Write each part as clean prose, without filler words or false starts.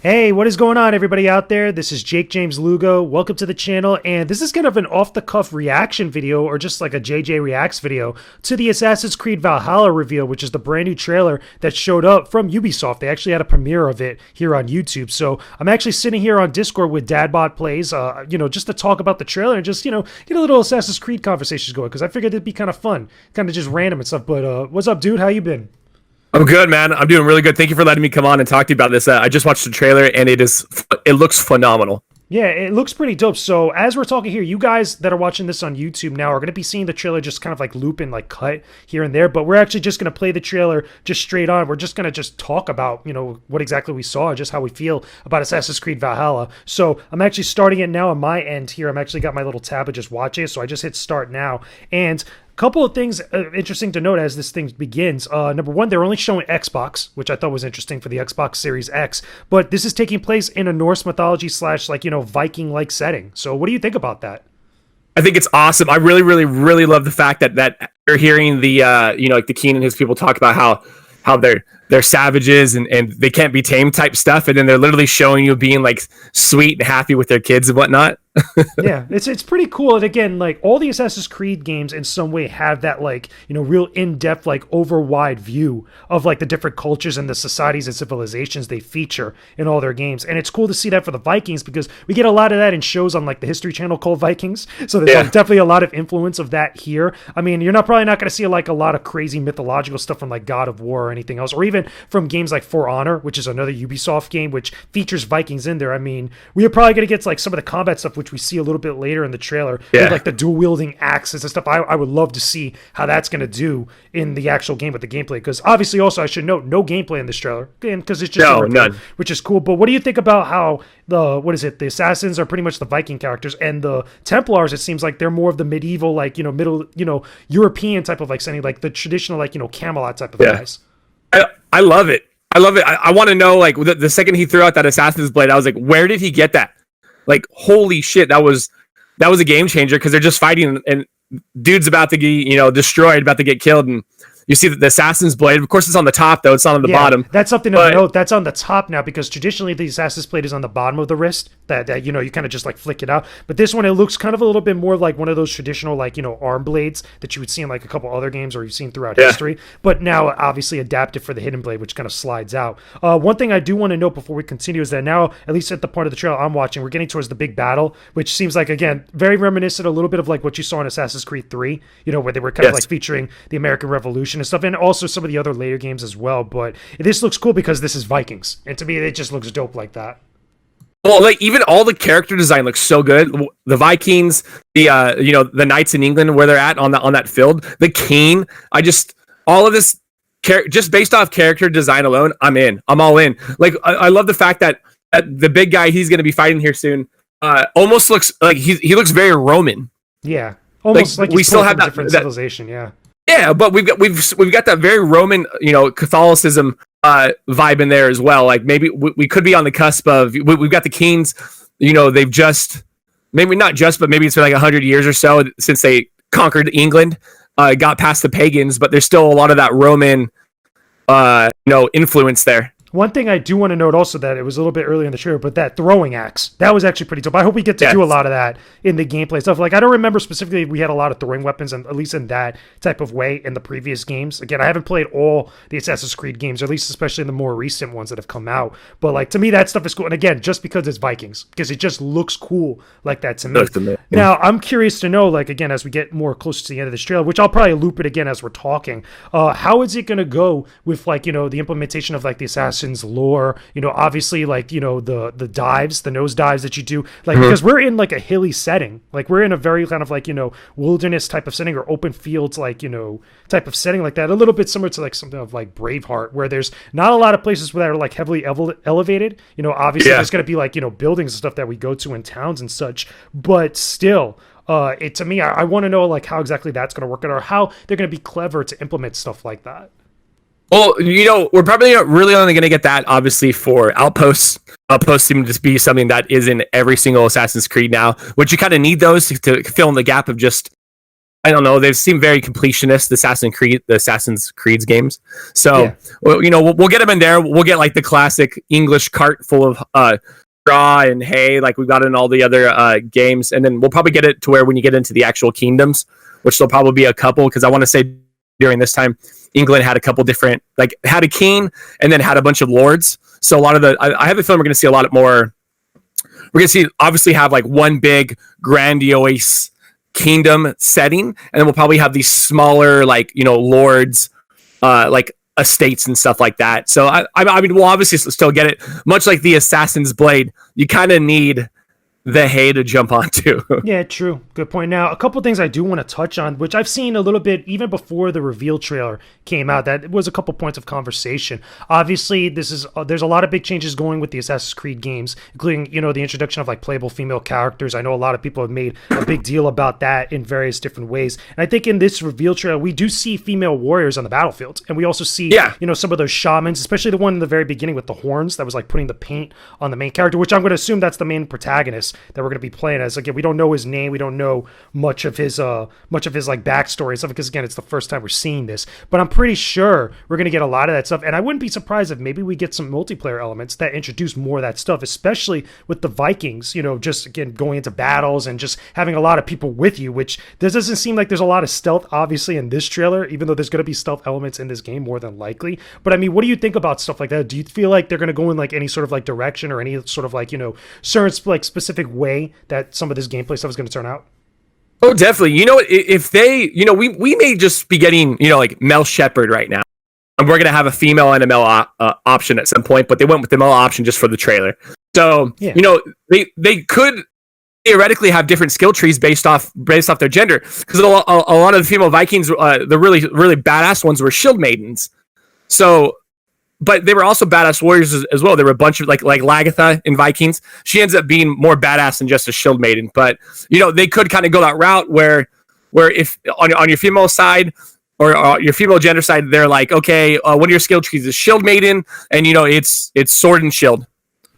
Hey, what is going on, everybody out there? This is Jakejames Lugo. Welcome to the channel, and this is kind of an off-the-cuff reaction video, or just like a JJ Reacts video, to the Assassin's Creed Valhalla reveal, which is the brand new trailer that showed up from Ubisoft. They actually had a premiere of it here on YouTube, so I'm actually sitting here on Discord with DadBodPlays, just to talk about the trailer and just, get a little Assassin's Creed conversations going, because I figured it'd be kind of fun, kind of just random and stuff. But what's up, dude? How you been? I'm good, man. I'm doing really good. Thank you for letting me come on and talk to you about this. I just watched the trailer and it looks phenomenal. Yeah, it looks pretty dope. So as we're talking here, you guys that are watching this on YouTube now are going to be seeing the trailer just kind of like loop and like cut here and there, but we're actually just going to play the trailer just straight on. We're just going to just talk about, what exactly we saw and just how we feel about Assassin's Creed Valhalla. So I'm actually starting it now on my end here. I'm actually got my little tab of just watching it, so I just hit start now. And couple of things interesting to note as this thing begins. Number one, they're only showing Xbox, which I thought was interesting for the Xbox Series X, but this is taking place in a Norse mythology slash Viking-like setting. So what do you think about that? I think it's awesome. I really, really, really love the fact that you're hearing the like the Keen and his people talk about how they're savages and they can't be tamed type stuff, and then they're literally showing you being like sweet and happy with their kids and whatnot. Yeah, it's pretty cool. And again, like all the Assassin's Creed games in some way have that real in-depth, over-wide view of like the different cultures and the societies and civilizations they feature in all their games. And it's cool to see that for the Vikings, because we get a lot of that in shows on like the History Channel called Vikings. So there's definitely a lot of influence of that here. I mean, you're probably not going to see like a lot of crazy mythological stuff from like God of War or anything else, or even from games like For Honor, which is another Ubisoft game which features Vikings in there. I mean, we are probably going to get like some of the combat stuff which we see a little bit later in the trailer, with like the dual wielding axes and stuff. I would love to see how that's going to do in the actual game with the gameplay, because obviously also I should note no gameplay in this trailer, because it's just none, which is cool. But what do you think about how the assassins are pretty much the Viking characters, and the Templars, it seems like they're more of the medieval middle European type of setting, like the traditional Camelot type of guys. I love it. I want to know, the second he threw out that assassin's blade, I was like, where did he get that? Like, holy shit, that was a game changer, because they're just fighting and dude's about to get destroyed, about to get killed, and you see the assassin's blade. Of course, it's on the top though; it's not on the bottom. That's something to note. That's on the top now, because traditionally the assassin's blade is on the bottom of the wrist. That you kind of just flick it out. But this one, it looks kind of a little bit more like one of those traditional arm blades that you would see in like a couple other games, or you've seen throughout history. But now obviously adapted for the hidden blade, which kind of slides out. One thing I do want to note before we continue is that now, at least at the part of the trailer I'm watching, we're getting towards the big battle, which seems like, again, very reminiscent a little bit of like what you saw in Assassin's Creed 3. Where they were kind of featuring the American Revolution and stuff, and also some of the other later games as well. But this looks cool because this is Vikings, and to me it just looks dope like that. Well, even all the character design looks so good. The Vikings, the knights in England where they're at on that field, the Keen. All of this just based off character design alone, I'm in. I'm all in. Like, I love the fact that the big guy he's going to be fighting here soon almost looks like he looks very Roman. Yeah, almost like we still have that different civilization. Yeah. Yeah, but we've got that very Roman, Catholicism vibe in there as well. Like, maybe we could be on the cusp of. We've got the Kings. They've just, maybe not just, but maybe it's been like 100 years or so since they conquered England, got past the pagans, but there's still a lot of that Roman, influence there. One thing I do want to note also, that it was a little bit earlier in the trailer, but that throwing axe, that was actually pretty dope. I hope we get to do a lot of that in the gameplay stuff. Like, I don't remember specifically we had a lot of throwing weapons, and at least in that type of way in the previous games. Again, I haven't played all the Assassin's Creed games, or at least especially the more recent ones that have come out. But to me, that stuff is cool. And again, just because it's Vikings, because it just looks cool like that to me. Now, I'm curious to know, again, as we get more close to the end of this trailer, which I'll probably loop it again as we're talking, how is it going to go with the implementation of the Assassin's lore? Obviously, the dives, the nose dives that you do, because we're in a hilly setting, we're in a very kind of wilderness type of setting, or open fields type of setting like that, a little bit similar to something of Braveheart, where there's not a lot of places that are heavily elevated. Obviously there's going to be buildings and stuff that we go to in towns and such, but still, to me, I want to know how exactly that's going to work out, or how they're going to be clever to implement stuff like that. Well, we're probably really only going to get that, obviously, for outposts. Outposts seem to be something that is in every single Assassin's Creed now, which you kind of need those to fill in the gap of just I don't know. They seem very completionist. The Assassin's Creed games. So, we'll get them in there. We'll get like the classic English cart full of straw and hay, like we've got in all the other games, and then we'll probably get it to where when you get into the actual kingdoms, which there'll probably be a couple, because I want to say during this time, England had a couple different, like had a king and then had a bunch of lords. So a lot of I have a feeling we're going to see a lot more. We're going to see obviously have like one big grandiose kingdom setting, and then we'll probably have these smaller like lords like estates and stuff like that. So I mean we'll obviously still get it, much like the Assassin's Blade. You kind of need the hay to jump onto. Yeah, true. Good point. Now, a couple things I do want to touch on, which I've seen a little bit even before the reveal trailer came out, that was a couple points of conversation. Obviously, there's a lot of big changes going with the Assassin's Creed games, including, the introduction of like playable female characters. I know a lot of people have made a big deal about that in various different ways. And I think in this reveal trailer, we do see female warriors on the battlefield. And we also see, some of those shamans, especially the one in the very beginning with the horns that was like putting the paint on the main character, which I'm going to assume that's the main protagonist that we're going to be playing as. Again, we don't know his name, we don't know much of his like backstory and stuff, because again, it's the first time we're seeing this, but I'm pretty sure we're going to get a lot of that stuff. And I wouldn't be surprised if maybe we get some multiplayer elements that introduce more of that stuff, especially with the Vikings, just again going into battles and just having a lot of people with you, which there doesn't seem like there's a lot of stealth obviously in this trailer, even though there's going to be stealth elements in this game more than likely. But I mean, what do you think about stuff like that? Do you feel like they're going to go in like any sort of like direction or any sort of like certain like specific way that some of this gameplay stuff is going to turn out? Oh, definitely. If they, we may just be getting, like Mel Shepherd right now, and we're going to have a female and a male option at some point, but they went with the male option just for the trailer. So, they could theoretically have different skill trees based off their gender, because a lot of the female Vikings, the really, really badass ones were shield maidens. So, but they were also badass warriors as well. There were a bunch of like Lagatha in Vikings. She ends up being more badass than just a shield maiden. But they could kind of go that route where if on your female side or your female gender side, they're like, okay, one of your skill trees is shield maiden, and it's sword and shield.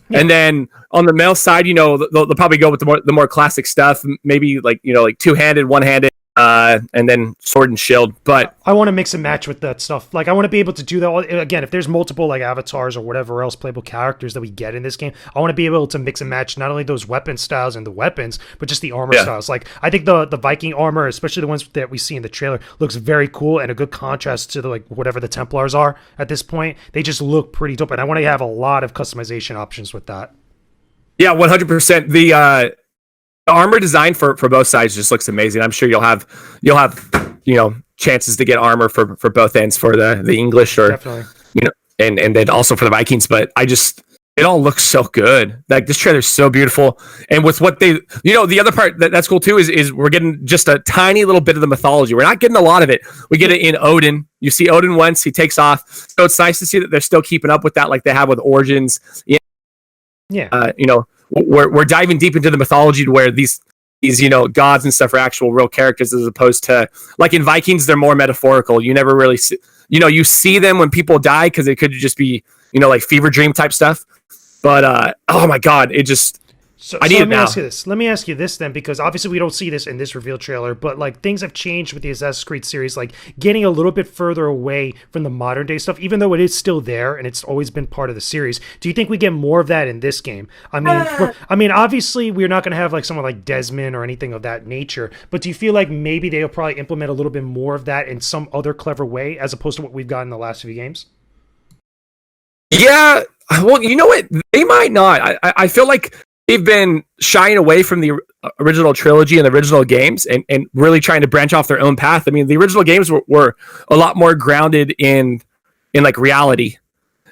Yeah. And then on the male side, they'll probably go with the more classic stuff, maybe like two-handed, one-handed. And then sword and shield. But I want to mix and match with that stuff. Like I want to be able to do that again. If there's multiple like avatars or whatever else playable characters that we get in this game, I want to be able to mix and match not only those weapon styles and the weapons, but just the armor styles. Like I think the Viking armor, especially the ones that we see in the trailer, looks very cool and a good contrast to the like whatever the Templars are at this point. They just look pretty dope, and I want to have a lot of customization options with that. Yeah, 100%. The armor design for both sides just looks amazing. I'm sure you'll have chances to get armor for both ends, for the English or definitely. And then also for the Vikings. But it all looks so good. Like this trailer is so beautiful, and with what they the other part that's cool too is we're getting just a tiny little bit of the mythology. We're not getting a lot of it. We get it in Odin. You see Odin once, he takes off. So it's nice to see that they're still keeping up with that, like they have with Origins. We're diving deep into the mythology to where these gods and stuff are actual real characters, as opposed to like in Vikings they're more metaphorical. You never really see, you see them when people die because it could just be like fever dream type stuff. But oh my god, it just I need it now. Let me ask you this then, because obviously we don't see this in this reveal trailer, but like things have changed with the Assassin's Creed series, like getting a little bit further away from the modern day stuff, even though it is still there and it's always been part of the series. Do you think we get more of that in this game? I mean, obviously we're not going to have like someone like Desmond or anything of that nature, but do you feel like maybe they'll probably implement a little bit more of that in some other clever way as opposed to what we've got in the last few games? Yeah, well, you know what? They might not. I feel like they've been shying away from the original trilogy and the original games and really trying to branch off their own path. I mean, the original games were a lot more grounded in like reality.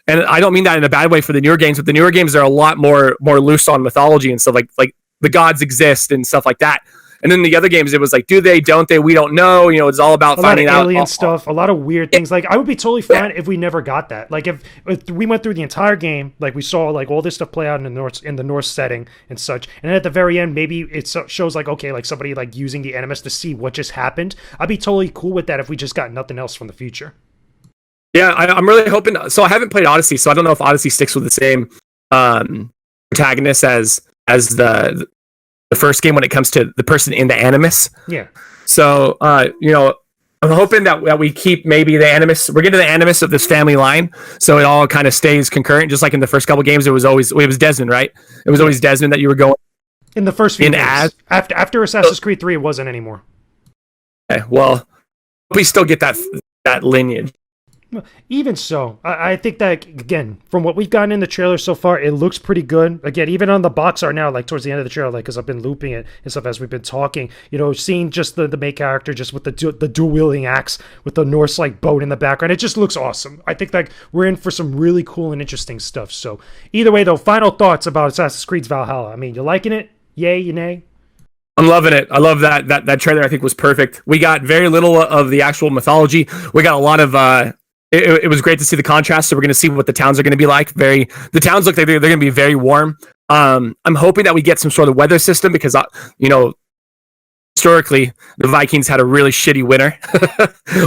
And I don't mean that in a bad way for the newer games, but the newer games are a lot more loose on mythology and stuff, like the gods exist and stuff like that. And then the other games, it was like, do they, don't they? We don't know. It's all about finding out. A lot of alien stuff, a lot of weird things. Like, I would be totally fine if we never got that. Like, if we went through the entire game, like we saw like all this stuff play out in the Norse setting and such, and then at the very end, maybe it shows like, okay, like somebody like using the Animus to see what just happened. I'd be totally cool with that if we just got nothing else from the future. Yeah, I'm really hoping. So I haven't played Odyssey, so I don't know if Odyssey sticks with the same protagonist as the first game when it comes to the person in the Animus. Yeah. So, I'm hoping that we keep maybe the animus. We're getting the animus of this family line, so it all kind of stays concurrent. Just like in the first couple games, it was Desmond, right? It was always Desmond that you were going in the first few games. After Assassin's Creed 3, it wasn't anymore. Okay, well, we still get that lineage. Even so, I think that, again, from what we've gotten in the trailer so far, it looks pretty good. Again, even on the box art now, like towards the end of the trailer, like, because I've been looping it and stuff as we've been talking, seeing just the main character just with the dual-wielding axe with the Norse like boat in the background, it just looks awesome. I think like we're in for some really cool and interesting stuff. So either way, though, final thoughts about Assassin's Creed Valhalla. I mean, you liking it? Yay, you nay? I'm loving it. I love that trailer. I think was perfect. We got very little of the actual mythology. We got a lot of It was great to see the contrast. So we're going to see what the towns are going to be like. The towns look like they're going to be very warm. I'm hoping that we get some sort of weather system because, historically, the Vikings had a really shitty winter.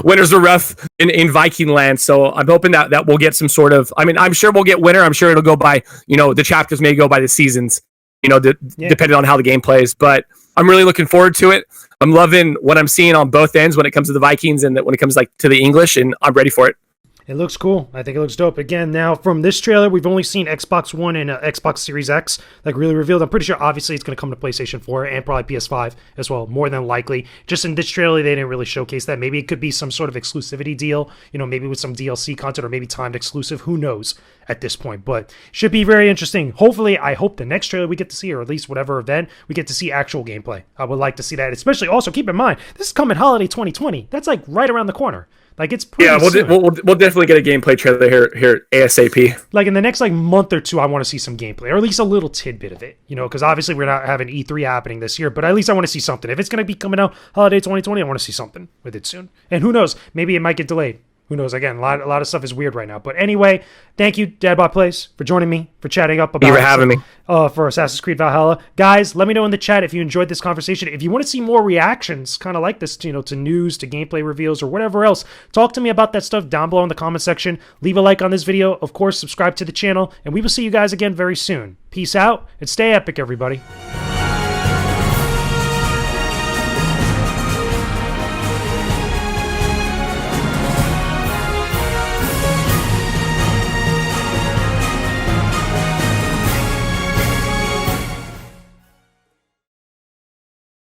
Winters were rough in Viking land. So I'm hoping that we'll get some sort of, I mean, I'm sure we'll get winter. I'm sure it'll go by, the chapters may go by the seasons, depending on how the game plays. But I'm really looking forward to it. I'm loving what I'm seeing on both ends when it comes to the Vikings and when it comes to the English, and I'm ready for it. It looks cool. I think it looks dope. Again, now from this trailer, we've only seen Xbox One and Xbox Series X like really revealed. I'm pretty sure obviously it's going to come to PlayStation 4 and probably PS5 as well, more than likely. Just in this trailer, they didn't really showcase that. Maybe it could be some sort of exclusivity deal, maybe with some DLC content or maybe timed exclusive. Who knows at this point, but should be very interesting. Hopefully, I hope the next trailer we get to see, or at least whatever event, we get to see actual gameplay. I would like to see that, especially also keep in mind, this is coming holiday 2020. That's like right around the corner. Like it's pretty we'll definitely get a gameplay trailer here ASAP. Like in the next month or two, I want to see some gameplay, or at least a little tidbit of it. Because obviously we're not having E3 happening this year, but at least I want to see something. If it's going to be coming out holiday 2020, I want to see something with it soon. And who knows? Maybe it might get delayed. Who knows? Again, a lot of stuff is weird right now. But anyway, thank you, DadBodPlays, for joining me, for chatting up about having me. For Assassin's Creed Valhalla. Guys, let me know in the chat if you enjoyed this conversation. If you want to see more reactions, kind of like this, to news, to gameplay reveals, or whatever else, talk to me about that stuff down below in the comment section. Leave a like on this video. Of course, subscribe to the channel, and we will see you guys again very soon. Peace out, and stay epic, everybody.